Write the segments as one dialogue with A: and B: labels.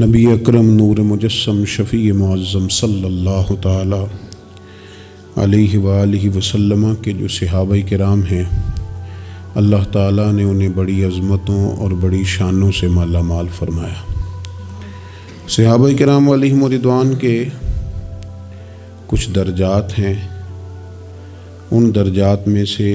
A: نبی اکرم نور مجسم شفیع معظم صلی اللہ تعالی علیہ وآلہ وسلم کے جو صحابہ کرام ہیں، اللہ تعالیٰ نے انہیں بڑی عظمتوں اور بڑی شانوں سے مالا مال فرمایا۔ صحابہ کرام علیہم رضوان کے کچھ درجات ہیں، ان درجات میں سے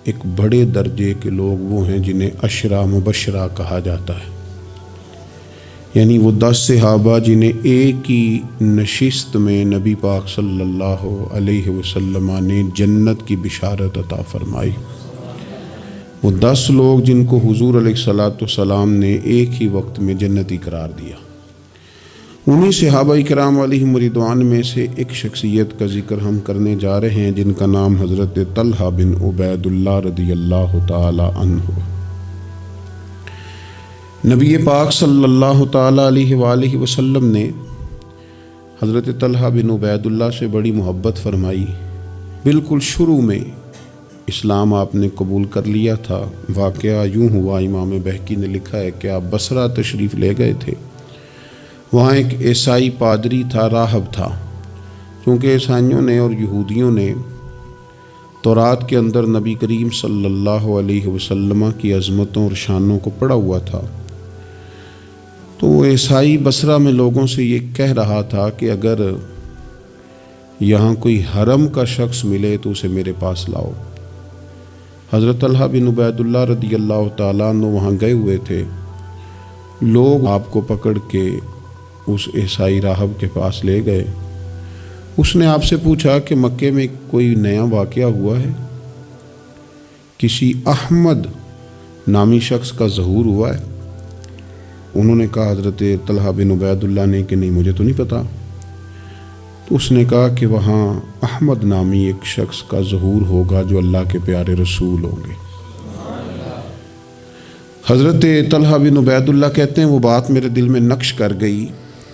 A: ایک بڑے درجے کے لوگ وہ ہیں جنہیں عشرہ مبشرہ کہا جاتا ہے، یعنی وہ 10 صحابہ جنہیں ایک ہی نشست میں نبی پاک صلی اللہ علیہ وسلم نے جنت کی بشارت عطا فرمائی۔ وہ 10 لوگ جن کو حضور علیہ الصلوۃ والسلام نے ایک ہی وقت میں جنتی قرار دیا۔ انہی صحابہ کرام علیہم رضوان میں سے ایک شخصیت کا ذکر ہم کرنے جا رہے ہیں جن کا نام حضرت طلحہ بن عبید اللہ رضی اللہ تعالی عنہ۔ نبی پاک صلی اللہ تعالی علیہ وآلہ وسلم نے حضرت طلحہ بن عبید اللہ سے بڑی محبت فرمائی۔ بالکل شروع میں اسلام آپ نے قبول کر لیا تھا۔ واقعہ یوں ہوا، امام بہقی نے لکھا ہے کہ آپ بصرہ تشریف لے گئے تھے۔ وہاں ایک عیسائی پادری تھا، راہب تھا۔ چونکہ عیسائیوں نے اور یہودیوں نے تورات کے اندر نبی کریم صلی اللہ علیہ وسلم کی عظمتوں اور شانوں کو پڑھا ہوا تھا، تو وہ عیسائی بصرہ میں لوگوں سے یہ کہہ رہا تھا کہ اگر یہاں کوئی حرم کا شخص ملے تو اسے میرے پاس لاؤ۔ حضرت طلحہ بن عبید اللہ رضی اللہ تعالیٰ عنہ وہاں گئے ہوئے تھے۔ لوگ آپ کو پکڑ کے اس عیسائی راہب کے پاس لے گئے۔ اس نے آپ سے پوچھا کہ مکے میں کوئی نیا واقعہ ہوا ہے، کسی احمد نامی شخص کا ظہور ہوا ہے؟ انہوں نے کہا، حضرت طلحہ بن عبید اللہ نے، کہ نہیں مجھے تو نہیں پتا۔ تو اس نے کہا کہ وہاں احمد نامی ایک شخص کا ظہور ہوگا جو اللہ کے پیارے رسول ہوں گے۔ حضرت طلحہ بن عبید اللہ کہتے ہیں وہ بات میرے دل میں نقش کر گئی۔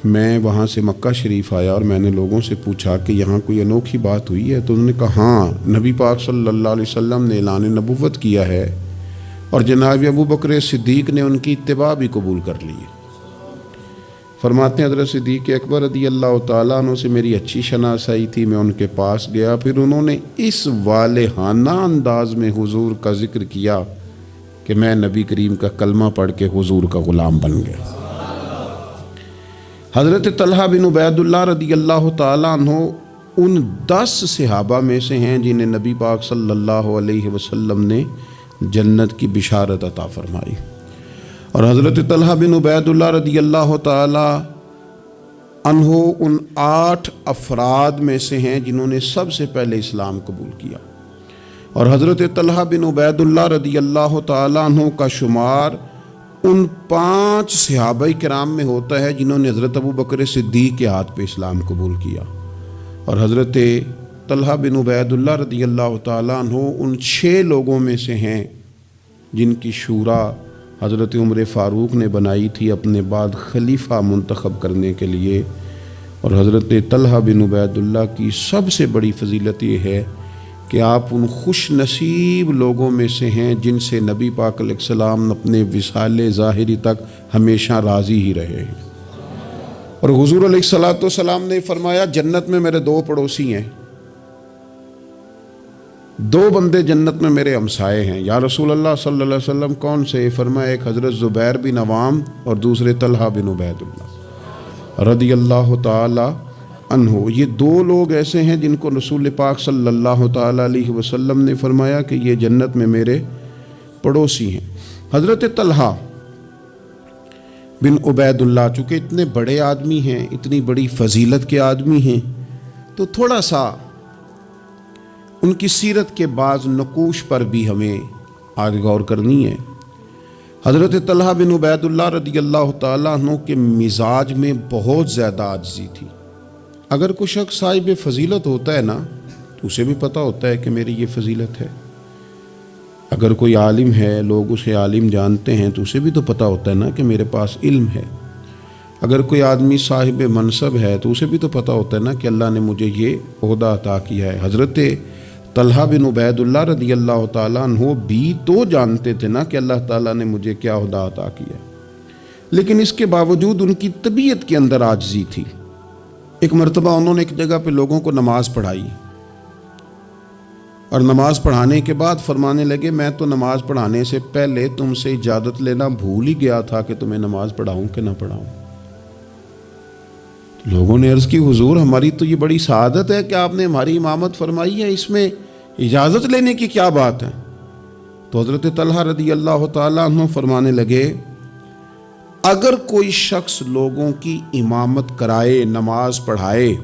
A: میں وہاں سے مکہ شریف آیا اور میں نے لوگوں سے پوچھا کہ یہاں کوئی انوکھی بات ہوئی ہے؟ تو انہوں نے کہا ہاں، نبی پاک صلی اللہ علیہ وسلم نے اعلان نبوت کیا ہے اور جناب ابو بکر صدیق نے ان کی اتباع بھی قبول کر لی۔ فرماتے ہیں حضرت صدیق اکبر رضی اللہ تعالیٰ عنہ سے میری اچھی شناسائی تھی، میں ان کے پاس گیا، پھر انہوں نے اس والہانہ انداز میں حضور کا ذکر کیا کہ میں نبی کریم کا کلمہ پڑھ کے حضور کا غلام بن گیا۔ حضرت طلحہ بن عبید اللہ رضی اللہ تعالیٰ عنہ ان 10 صحابہ میں سے ہیں جنہیں نبی پاک صلی اللہ علیہ وسلم نے جنت کی بشارت عطا فرمائی۔ اور حضرت طلحہ بن عبید اللہ رضی اللہ تعالی عنہ ان 8 افراد میں سے ہیں جنہوں نے سب سے پہلے اسلام قبول کیا۔ اور حضرت طلحہ بن عبید اللہ رضی اللہ تعالی عنہ کا شمار ان 5 صحابہ کرام میں ہوتا ہے جنہوں نے حضرت ابو بکر صدیق کے ہاتھ پہ اسلام قبول کیا۔ اور حضرت طلحہ بن عبید اللہ رضی اللہ تعالیٰ عنہ ان 6 لوگوں میں سے ہیں جن کی شورا حضرت عمر فاروق نے بنائی تھی اپنے بعد خلیفہ منتخب کرنے کے لیے۔ اور حضرت طلحہ بن عبید اللہ کی سب سے بڑی فضیلت یہ ہے کہ آپ ان خوش نصیب لوگوں میں سے ہیں جن سے نبی پاک علیہ السلام اپنے وصال ظاہری تک ہمیشہ راضی ہی رہے ہیں۔ اور حضور علیہ الصلوۃ والسلام نے فرمایا جنت میں میرے 2 پڑوسی ہیں، 2 بندے جنت میں میرے ہمسائے ہیں۔ یا رسول اللہ صلی اللہ علیہ وسلم کون سے؟ فرمایا ایک حضرت زبیر بن عوام اور دوسرے طلحہ بن عبید اللہ رضی اللہ تعالی عنہ۔ یہ 2 لوگ ایسے ہیں جن کو رسول پاک صلی اللہ تعالی علیہ وسلم نے فرمایا کہ یہ جنت میں میرے پڑوسی ہیں۔ حضرت طلحہ بن عبید اللہ چونکہ اتنے بڑے آدمی ہیں، اتنی بڑی فضیلت کے آدمی ہیں، تو تھوڑا سا ان کی سیرت کے بعض نقوش پر بھی ہمیں آگے غور کرنی ہے۔ حضرت طلحہ بن عبید اللہ رضی اللہ تعالیٰ عنہ کے مزاج میں بہت زیادہ عاجزی تھی۔ اگر کوئی شخص صاحب فضیلت ہوتا ہے نا تو اسے بھی پتہ ہوتا ہے کہ میری یہ فضیلت ہے۔ اگر کوئی عالم ہے، لوگ اسے عالم جانتے ہیں، تو اسے بھی تو پتہ ہوتا ہے نا کہ میرے پاس علم ہے۔ اگر کوئی آدمی صاحب منصب ہے تو اسے بھی تو پتہ ہوتا ہے نا کہ اللہ نے مجھے یہ عہدہ عطا کیا ہے۔ حضرت طلحہ بن عبید اللہ رضی اللہ تعالیٰ عنہ بھی تو جانتے تھے نا کہ اللہ تعالیٰ نے مجھے کیا عہدہ عطا کیا ہے، لیکن اس کے باوجود ان کی طبیعت کے اندر عاجزی تھی۔ ایک مرتبہ انہوں نے ایک جگہ پہ لوگوں کو نماز پڑھائی، اور نماز پڑھانے کے بعد فرمانے لگے میں تو نماز پڑھانے سے پہلے تم سے اجازت لینا بھول ہی گیا تھا کہ تمہیں نماز پڑھاؤں کہ نہ پڑھاؤں۔ لوگوں نے عرض کی حضور ہماری تو یہ بڑی سعادت ہے کہ آپ نے ہماری امامت فرمائی ہے، اس میں اجازت لینے کی کیا بات ہے؟ تو حضرت طلحہ رضی اللہ تعالیٰ عنہ فرمانے لگے اگر کوئی شخص لوگوں کی امامت کرائے، نماز پڑھائے،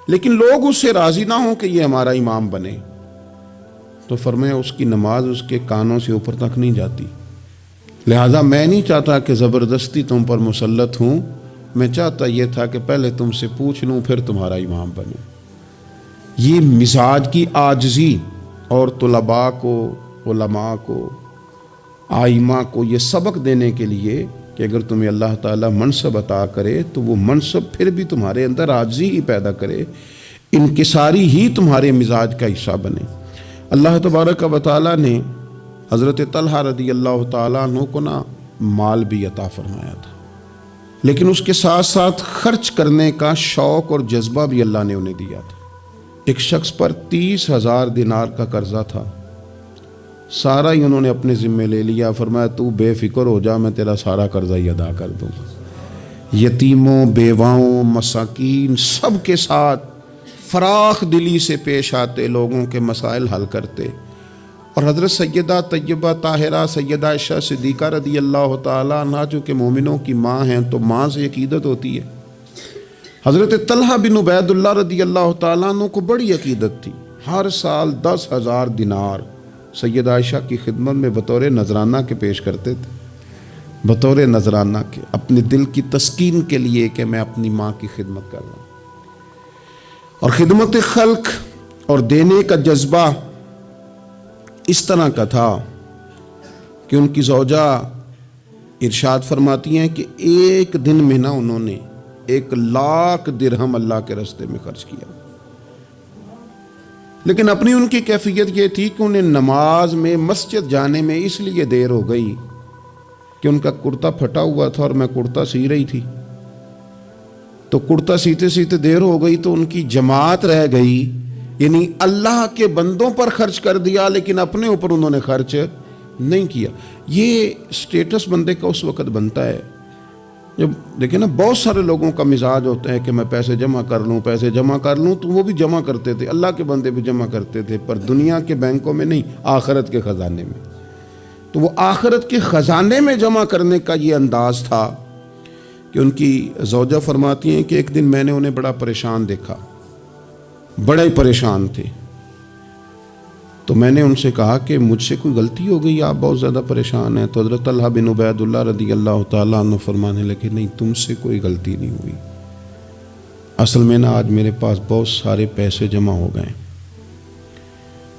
A: لیکن لوگ اس سے راضی نہ ہوں کہ یہ ہمارا امام بنے، تو فرمایا اس کی نماز اس کے کانوں سے اوپر تک نہیں جاتی۔ لہذا میں نہیں چاہتا کہ زبردستی تم پر مسلط ہوں، میں چاہتا یہ تھا کہ پہلے تم سے پوچھ لوں پھر تمہارا امام بنوں۔ یہ مزاج کی عاجزی، اور طلباء کو، علماء کو، آئمہ کو یہ سبق دینے کے لیے کہ اگر تمہیں اللہ تعالیٰ منصب عطا کرے تو وہ منصب پھر بھی تمہارے اندر عاجزی ہی پیدا کرے، انکساری ہی تمہارے مزاج کا حصہ بنے۔ اللہ تبارک و تعالیٰ نے حضرت طلحہ رضی اللہ تعالیٰ عنہ کو مال بھی عطا فرمایا تھا، لیکن اس کے ساتھ ساتھ خرچ کرنے کا شوق اور جذبہ بھی اللہ نے انہیں دیا تھا۔ ایک شخص پر 30,000 دینار کا قرضہ تھا، سارا ہی انہوں نے اپنے ذمے لے لیا، فرمایا تو بے فکر ہو جا، میں تیرا سارا قرضہ ہی ادا کر دوں گا۔ یتیموں، بیواؤں، مساکین سب کے ساتھ فراخ دلی سے پیش آتے، لوگوں کے مسائل حل کرتے۔ اور حضرت سیدہ طیبہ طاہرہ سیدہ عائشہ صدیقہ رضی اللہ تعالیٰ عنہا جو کہ مومنوں کی ماں ہیں، تو ماں سے عقیدت ہوتی ہے۔ حضرت طلحہ بن عبید اللہ رضی اللہ تعالیٰ عنہ کو بڑی عقیدت تھی، ہر سال 10,000 دینار سیدہ عائشہ کی خدمت میں بطور نذرانہ کے پیش کرتے تھے، بطور نذرانہ کے، اپنے دل کی تسکین کے لیے کہ میں اپنی ماں کی خدمت کر رہا ہوں۔ اور خدمت خلق اور دینے کا جذبہ اس طرح کا تھا کہ ان کی زوجہ ارشاد فرماتی ہیں کہ ایک دن میں انہوں نے 1,00,000 درہم اللہ کے راستے میں خرچ کیا۔ لیکن اپنی ان کی کیفیت یہ تھی کہ انہیں نماز میں مسجد جانے میں اس لیے دیر ہو گئی کہ ان کا کرتا پھٹا ہوا تھا اور میں کرتا سی رہی تھی، تو کرتا سیتے سیتے دیر ہو گئی تو ان کی جماعت رہ گئی، یعنی اللہ کے بندوں پر خرچ کر دیا لیکن اپنے اوپر انہوں نے خرچ نہیں کیا۔ یہ سٹیٹس بندے کا اس وقت بنتا ہے جب دیکھیں نا، بہت سارے لوگوں کا مزاج ہوتا ہے کہ میں پیسے جمع کر لوں، پیسے جمع کر لوں، تو وہ بھی جمع کرتے تھے، اللہ کے بندے بھی جمع کرتے تھے، پر دنیا کے بینکوں میں نہیں، آخرت کے خزانے میں۔ تو وہ آخرت کے خزانے میں جمع کرنے کا یہ انداز تھا کہ ان کی زوجہ فرماتی ہیں کہ ایک دن میں نے انہیں بڑا پریشان دیکھا، بڑے پریشان تھے، تو میں نے ان سے کہا کہ مجھ سے کوئی غلطی ہو گئی، آپ بہت زیادہ پریشان ہیں؟ تو حضرت طلحہ بن عبید اللہ رضی اللہ تعالیٰ عنہ فرمانے لگے نہیں، تم سے کوئی غلطی نہیں ہوئی، اصل میں آج میرے پاس بہت سارے پیسے جمع ہو گئے،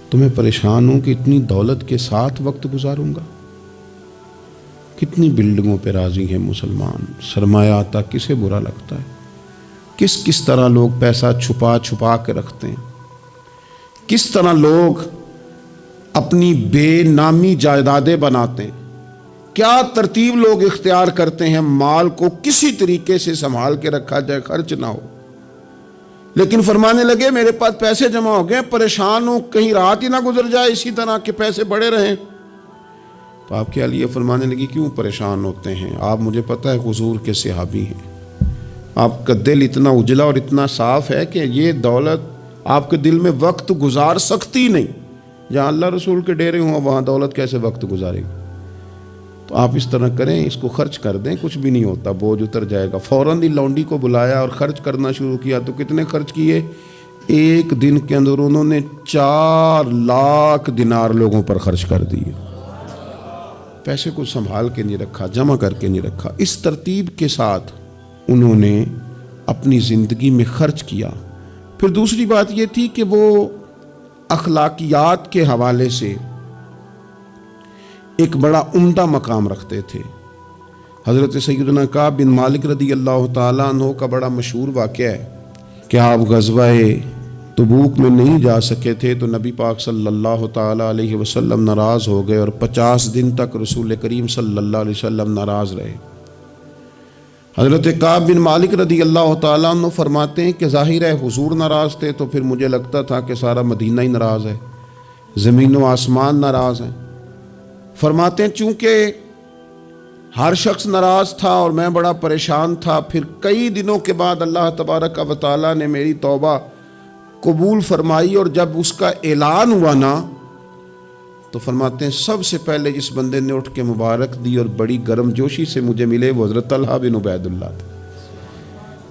A: تو میں پریشان ہوں کہ اتنی دولت کے ساتھ وقت گزاروں گا۔ کتنی بلڈنگوں پہ راضی ہیں مسلمان، سرمایہ آتا کسے برا لگتا ہے، کس طرح لوگ پیسہ چھپا چھپا کے رکھتے ہیں، کس طرح لوگ اپنی بے نامی جائیدادیں بناتے ہیں، کیا ترتیب لوگ اختیار کرتے ہیں مال کو کسی طریقے سے سنبھال کے رکھا جائے، خرچ نہ ہو۔ لیکن فرمانے لگے میرے پاس پیسے جمع ہو گئے، پریشان ہوں کہیں رات ہی نہ گزر جائے اسی طرح کے پیسے بڑے رہیں۔ تو آپ کے لیے فرمانے لگی کیوں پریشان ہوتے ہیں، آپ مجھے پتہ ہے حضور کے صحابی ہیں، آپ کا دل اتنا اجلا اور اتنا صاف ہے کہ یہ دولت آپ کے دل میں وقت گزار سکتی نہیں، جہاں اللہ رسول کے ڈیرے ہوں وہاں دولت کیسے وقت گزارے گی۔ تو آپ اس طرح کریں، اس کو خرچ کر دیں، کچھ بھی نہیں ہوتا، بوجھ اتر جائے گا۔ فوراً ہی لونڈی کو بلایا اور خرچ کرنا شروع کیا۔ تو کتنے خرچ کیے؟ ایک دن کے اندر انہوں نے 4,00,000 دینار لوگوں پر خرچ کر دیے۔ پیسے کو سنبھال کے نہیں رکھا، جمع کر کے نہیں رکھا، اس ترتیب کے ساتھ انہوں نے اپنی زندگی میں خرچ کیا۔ پھر دوسری بات یہ تھی کہ وہ اخلاقیات کے حوالے سے ایک بڑا عمدہ مقام رکھتے تھے۔ حضرت سیدنا کعب بن مالک رضی اللہ تعالیٰ عنہ کا بڑا مشہور واقعہ ہے کہ آپ غزوہ تبوک میں نہیں جا سکے تھے، تو نبی پاک صلی اللہ تعالیٰ علیہ وسلم ناراض ہو گئے اور 50 دن تک رسول کریم صلی اللہ علیہ وسلم ناراض رہے۔ حضرت کعب بن مالک رضی اللہ تعالیٰ عنہ فرماتے ہیں کہ ظاہر ہے حضور ناراض تھے تو پھر مجھے لگتا تھا کہ سارا مدینہ ہی ناراض ہے، زمین و آسمان ناراض ہیں۔ فرماتے ہیں چونکہ ہر شخص ناراض تھا اور میں بڑا پریشان تھا، پھر کئی دنوں کے بعد اللہ تبارک و تعالیٰ نے میری توبہ قبول فرمائی، اور جب اس کا اعلان ہوا نا تو فرماتے ہیں سب سے پہلے جس بندے نے اٹھ کے مبارک دی اور بڑی گرم جوشی سے مجھے ملے وہ حضرت طلحہ بن عبید اللہ تھے۔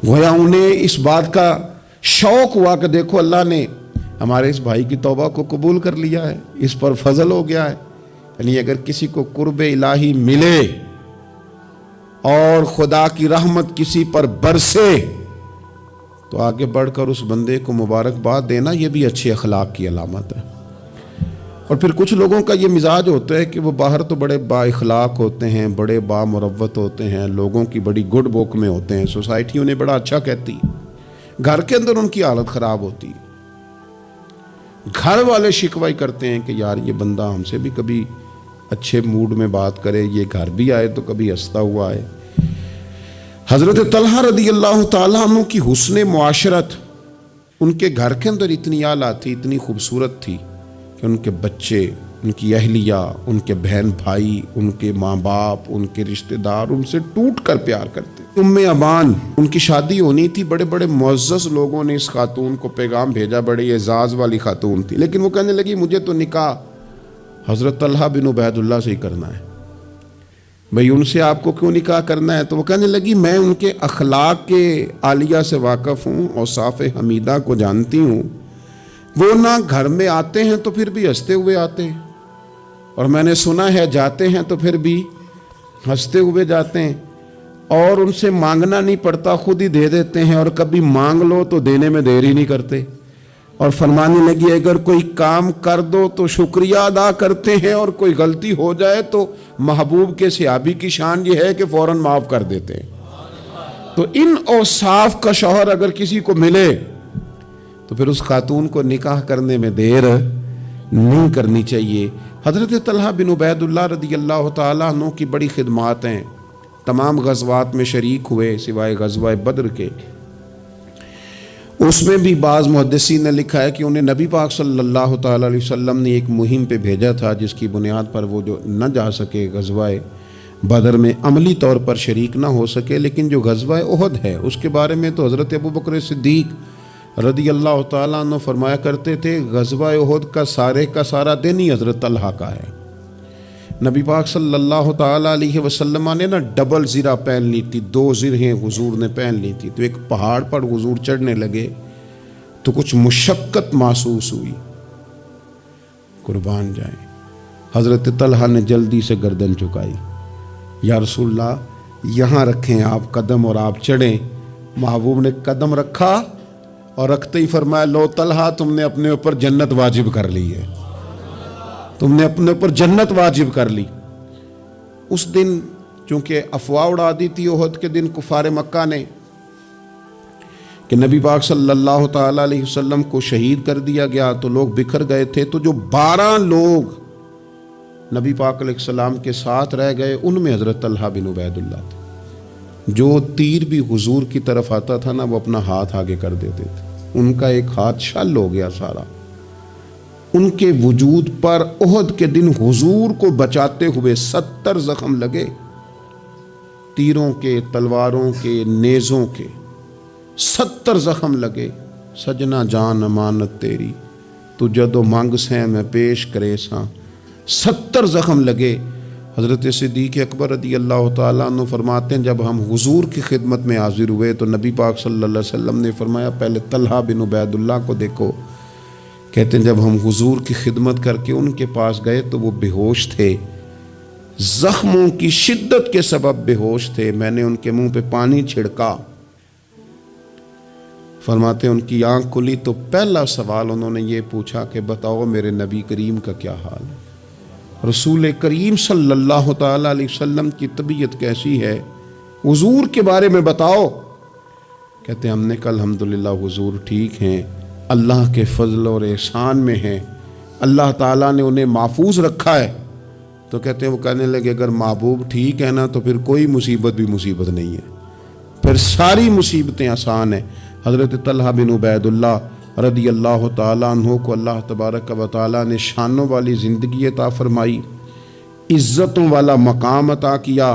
A: گویا انہیں اس بات کا شوق ہوا کہ دیکھو اللہ نے ہمارے اس بھائی کی توبہ کو قبول کر لیا ہے، اس پر فضل ہو گیا ہے۔ یعنی اگر کسی کو قرب الہی ملے اور خدا کی رحمت کسی پر برسے تو آگے بڑھ کر اس بندے کو مبارکباد دینا یہ بھی اچھے اخلاق کی علامت ہے۔ اور پھر کچھ لوگوں کا یہ مزاج ہوتا ہے کہ وہ باہر تو بڑے با اخلاق ہوتے ہیں، بڑے با مروت ہوتے ہیں، لوگوں کی بڑی گڈ بک میں ہوتے ہیں، سوسائٹی انہیں بڑا اچھا کہتی، گھر کے اندر ان کی حالت خراب ہوتی، گھر والے شکوائی کرتے ہیں کہ یار یہ بندہ ہم سے بھی کبھی اچھے موڈ میں بات کرے، یہ گھر بھی آئے تو کبھی ہنستا ہوا آئے۔ حضرت طلحہ رضی اللہ تعالیٰ عنہ کی حسن معاشرت ان کے گھر کے اندر اتنی اعلیٰ تھی، اتنی خوبصورت تھی کہ ان کے بچے، ان کی اہلیہ، ان کے بہن بھائی، ان کے ماں باپ، ان کے رشتہ دار ان سے ٹوٹ کر پیار کرتے۔ ام امان ان کی شادی ہونی تھی، بڑے بڑے معزز لوگوں نے اس خاتون کو پیغام بھیجا، بڑی اعزاز والی خاتون تھی، لیکن وہ کہنے لگی مجھے تو نکاح حضرت طلحہ بن عبید اللہ سے ہی کرنا ہے۔ بھئی ان سے آپ کو کیوں نکاح کرنا ہے؟ تو وہ کہنے لگی میں ان کے اخلاق کے عالیہ سے واقف ہوں، اوصاف حمیدہ کو جانتی ہوں، وہ نہ گھر میں آتے ہیں تو پھر بھی ہنستے ہوئے آتے ہیں، اور میں نے سنا ہے جاتے ہیں تو پھر بھی ہنستے ہوئے جاتے ہیں، اور ان سے مانگنا نہیں پڑتا، خود ہی دے دیتے ہیں، اور کبھی مانگ لو تو دینے میں دیر ہی نہیں کرتے۔ اور فرمانے لگی اگر کوئی کام کر دو تو شکریہ ادا کرتے ہیں، اور کوئی غلطی ہو جائے تو محبوب کے صحابی کی شان یہ ہے کہ فوراً معاف کر دیتے ہیں۔ تو ان اوصاف کا شوہر اگر کسی کو ملے تو پھر اس خاتون کو نکاح کرنے میں دیر نہیں کرنی چاہیے۔ حضرت طلحہ بن عبید اللہ رضی اللہ تعالیٰ عنہ کی بڑی خدمات ہیں، تمام غزوات میں شریک ہوئے سوائے غزوہ بدر کے۔ اس میں بھی بعض محدثین نے لکھا ہے کہ انہیں نبی پاک صلی اللہ تعالیٰ علیہ وسلم نے ایک مہم پہ بھیجا تھا جس کی بنیاد پر وہ جو نہ جا سکے غزوہ بدر میں، عملی طور پر شریک نہ ہو سکے، لیکن جو غزوہ احد ہے اس کے بارے میں تو حضرت ابو بکر صدیق رضی اللہ تعالیٰ عنہ فرمایا کرتے تھے غزوہ احد کا سارا دن ہی حضرت طلحہ کا ہے۔ نبی پاک صلی اللہ تعالیٰ علیہ وسلم نے نا ڈبل زرہ پہن لی تھی، 2 زرہیں حضور نے پہن لی تھی، تو ایک پہاڑ پر حضور چڑھنے لگے تو کچھ مشقت محسوس ہوئی، قربان جائیں، حضرت طلحہ نے جلدی سے گردن چکائی، یا رسول اللہ یہاں رکھیں آپ قدم اور آپ چڑھیں۔ محبوب نے قدم رکھا اور رکھتے ہی فرمایا لو طلحہ تم نے اپنے اوپر جنت واجب کر لی ہے، تم نے اپنے اوپر جنت واجب کر لی۔ اس دن چونکہ افواہ اڑا دی تھی احد کے دن کفار مکہ نے کہ نبی پاک صلی اللہ تعالیٰ علیہ وسلم کو شہید کر دیا گیا، تو لوگ بکھر گئے تھے، تو جو 12 لوگ نبی پاک علیہ السلام کے ساتھ رہ گئے ان میں حضرت طلحہ بن عبید اللہ تھے۔ جو تیر بھی حضور کی طرف آتا تھا نا وہ اپنا ہاتھ آگے کر دیتے تھے، ان کا ایک ہاتھ شل ہو گیا سارا۔ ان کے وجود پر احد کے دن حضور کو بچاتے ہوئے 70 زخم لگے، تیروں کے، تلواروں کے، نیزوں کے 70 زخم لگے۔ سجنا جان امانت تیری تو جدو مانگ سیں میں پیش کرے ساں، 70 زخم لگے۔ حضرت صدیق اکبر رضی اللہ تعالیٰ عنہ فرماتے ہیں جب ہم حضور کی خدمت میں حاضر ہوئے تو نبی پاک صلی اللہ علیہ وسلم نے فرمایا پہلے طلحہ بن عبید اللہ کو دیکھو۔ کہتے ہیں جب ہم حضور کی خدمت کر کے ان کے پاس گئے تو وہ بے ہوش تھے، زخموں کی شدت کے سبب بے ہوش تھے، میں نے ان کے منہ پہ پانی چھڑکا۔ فرماتے ہیں ان کی آنکھ کھلی تو پہلا سوال انہوں نے یہ پوچھا کہ بتاؤ میرے نبی کریم کا کیا حال ہے، رسول کریم صلی اللہ تعالیٰ علیہ وسلم کی طبیعت کیسی ہے، حضور کے بارے میں بتاؤ۔ کہتے ہیں ہم نے کہا الحمدللہ حضور ٹھیک ہیں، اللہ کے فضل اور احسان میں ہیں، اللہ تعالیٰ نے انہیں محفوظ رکھا ہے۔ تو کہتے ہیں وہ کہنے لگے اگر محبوب ٹھیک ہے نا تو پھر کوئی مصیبت بھی مصیبت نہیں ہے، پھر ساری مصیبتیں آسان ہیں۔ حضرت طلحہ بن عبیداللہ رضی اللہ تعالیٰ عنہ کو اللہ تبارک و تعالیٰ نے شانوں والی زندگی عطا فرمائی، عزتوں والا مقام عطا کیا،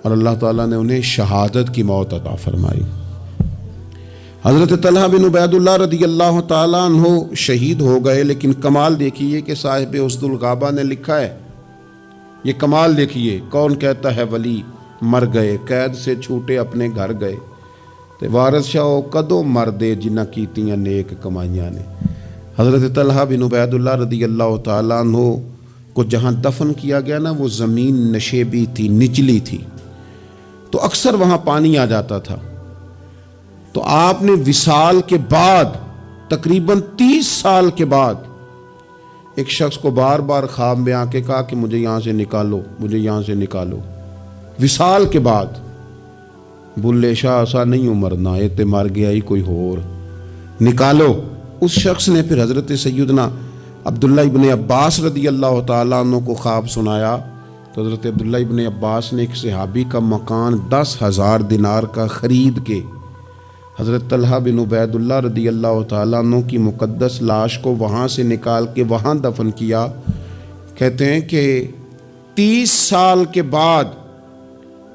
A: اور اللہ تعالیٰ نے انہیں شہادت کی موت عطا فرمائی۔ حضرت طلحہ بن عبیداللہ رضی اللہ تعالیٰ عنہ شہید ہو گئے، لیکن کمال دیکھیے کہ صاحب اسد الغابہ نے لکھا ہے، یہ کمال دیکھیے، کون کہتا ہے ولی مر گئے، قید سے چھوٹے اپنے گھر گئے، تے وارث شاہ کدوں مردے جنہ کیتیاں نیک کمائیاں نے۔ حضرت طلحہ بن عبیداللہ رضی اللہ تعالیٰ عنہ کو جہاں دفن کیا گیا نا، وہ زمین نشیبی تھی، نچلی تھی، تو اکثر وہاں پانی آ جاتا تھا۔ تو آپ نے وصال کے بعد تقریباً 30 سال کے بعد ایک شخص کو بار بار خواب میں آ کے کہا کہ مجھے یہاں سے نکالو، مجھے یہاں سے نکالو۔ وصال کے بعد بلے شاہ ایسا نہیں مرنا، یہ تے مر گیا ہی کوئی اور، نکالو۔ اس شخص نے پھر حضرت سیدنا عبداللہ ابن عباس رضی اللہ تعالیٰ عنہ کو خواب سنایا، تو حضرت عبداللہ ابن عباس نے ایک صحابی کا مکان 10,000 دینار کا خرید کے حضرت طلحہ بن عبیداللہ رضی اللہ تعالیٰ عنہ کی مقدس لاش کو وہاں سے نکال کے وہاں دفن کیا۔ کہتے ہیں کہ 30 سال کے بعد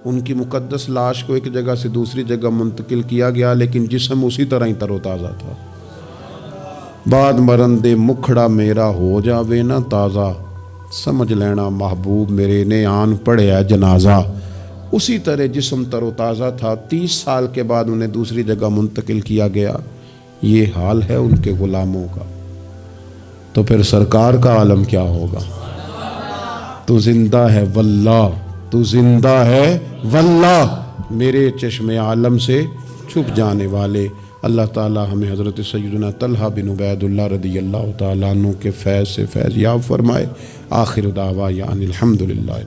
A: ان کی مقدس لاش کو ایک جگہ سے دوسری جگہ منتقل کیا گیا، لیکن جسم اسی طرح ہی تر و تازہ تھا۔ بعد مرن دے مکھڑا میرا ہو جاوے نہ تازہ، سمجھ لینا محبوب میرے نے آن پڑھیا جنازہ۔ اسی طرح جسم تر و تازہ تھا، 30 سال کے بعد انہیں دوسری جگہ منتقل کیا گیا۔ یہ حال ہے ان کے غلاموں کا، تو پھر سرکار کا عالم کیا ہوگا؟ تو زندہ ہے واللہ، تو زندہ ہے واللہ، میرے چشم عالم سے چھپ جانے والے۔ اللہ تعالی ہمیں حضرت سیدنا طلحہ بن عبیداللہ رضی اللہ تعالیٰ عنہ کے فیض سے فیض یاب فرمائے۔ آخر دعوانا ان الحمدللہ۔